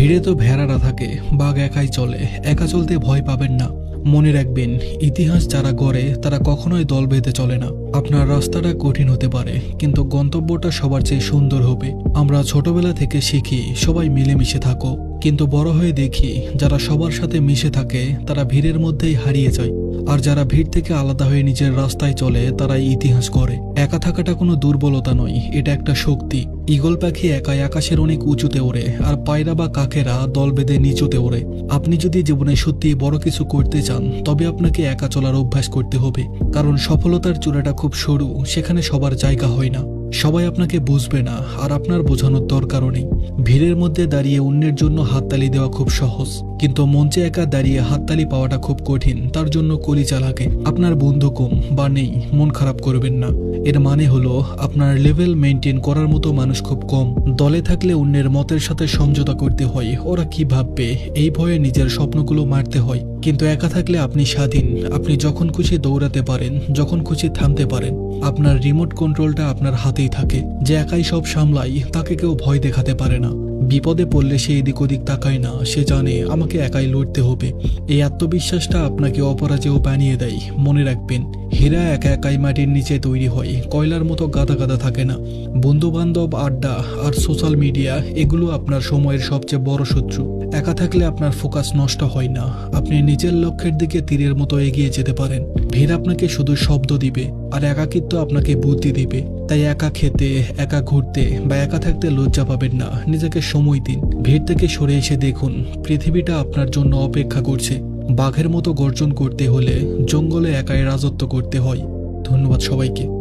ভিড়ে তো ভেড়ারা থাকে, বাঘ একাই চলে। একা চলতে ভয় পাবেন না। মনে রাখবেন, ইতিহাস যারা গড়ে তারা কখনোই দল বেঁধে চলে না। আপনার রাস্তাটা কঠিন হতে পারে, কিন্তু গন্তব্যটা সবার চেয়ে সুন্দর হবে। আমরা ছোটবেলা থেকে শিখি সবাই মিলেমিশে থাকো, কিন্তু বড় হয়ে দেখি যারা সবার সাথে মিশে থাকে তারা ভিড়ের মধ্যেই হারিয়ে যায়। আর যারা ভিড় থেকে আলাদা হয়ে নিজের রাস্তায় চলে তারাই ইতিহাস গড়ে। একা থাকাটা কোনো দুর্বলতা নয়, এটা একটা শক্তি। ঈগল পাখি একাই আকাশের অনেক উঁচুতে ওড়ে, আর পায়রা বা কাকেরা দল বেঁধে নিচুতে ওড়ে। আপনি যদি জীবনে সত্যি বড় কিছু করতে চান, তবে আপনাকে একা চলার অভ্যাস করতে হবে। কারণ সফলতার চূড়াটা খুব সরু, সেখানে সবার জায়গা হয় না। সবাই আপনাকে বুঝবে না, আর আপনার বোঝানোর দরকারও নেই। ভিড়ের মধ্যে দাঁড়িয়ে অন্যের জন্য হাততালি দেওয়া খুব সহজ, কিন্তু মঞ্চে একা দাঁড়িয়ে হাততালি পাওয়াটা খুব কঠিন। তার জন্য কলিজা লাগে। আপনার বন্ধু কম বা নেই, মন খারাপ করবেন না। এর মানে হলো আপনার লেভেল মেনটেন করার মতো মানুষ খুব কম। দলে থাকলে অন্যের মতের সাথে সমঝোতা করতে হয়, ওরা কি ভাববে এই ভয়ে নিজের স্বপ্নগুলো মারতে হয়। কিন্তু একা থাকলে আপনি স্বাধীন। আপনি যখন খুশি দৌড়াতে পারেন, যখন খুশি থামতে পারেন। আপনার রিমোট কন্ট্রোলটা আপনার হাতেই থাকে। যে একাই সব সামলাই, তাকে কেউ ভয় দেখাতে পারে না। বিপদে পড়লে সে এদিক ওদিক তাকায় না, সে জানে আমাকে একাই লড়তে হবে। এই আত্মবিশ্বাসটা আপনাকে অপরাজেয় বানিয়ে দেয়। মনে রাখবেন, হীরা একা একাই মাটির নিচে তৈরি হয়, কয়লার মতো গাদা গাদা থাকে না। বন্ধু বান্ধব, আড্ডা আর সোশ্যাল মিডিয়া, এগুলো আপনার সময়ের সবচেয়ে বড় শত্রু। একা থাকলে আপনার ফোকাস নষ্ট হয় না, আপনি নিজের লক্ষ্যের দিকে তীরের মতো এগিয়ে যেতে পারেন। ভিড় আপনাকে শুধু শব্দ দিবে, আর একাকিত্ব আপনাকে বুদ্ধি দিবে। তাই একা খেতে, একা ঘুরতে বা একা থাকতে লজ্জা পাবেন না। নিজেকে সময় দিন। ভিড় থেকে সরে এসে দেখুন, পৃথিবীটা আপনার জন্য অপেক্ষা করছে। বাঘের মতো গর্জন করতে হলে জঙ্গলে একাই রাজত্ব করতে হয়। ধন্যবাদ সবাইকে।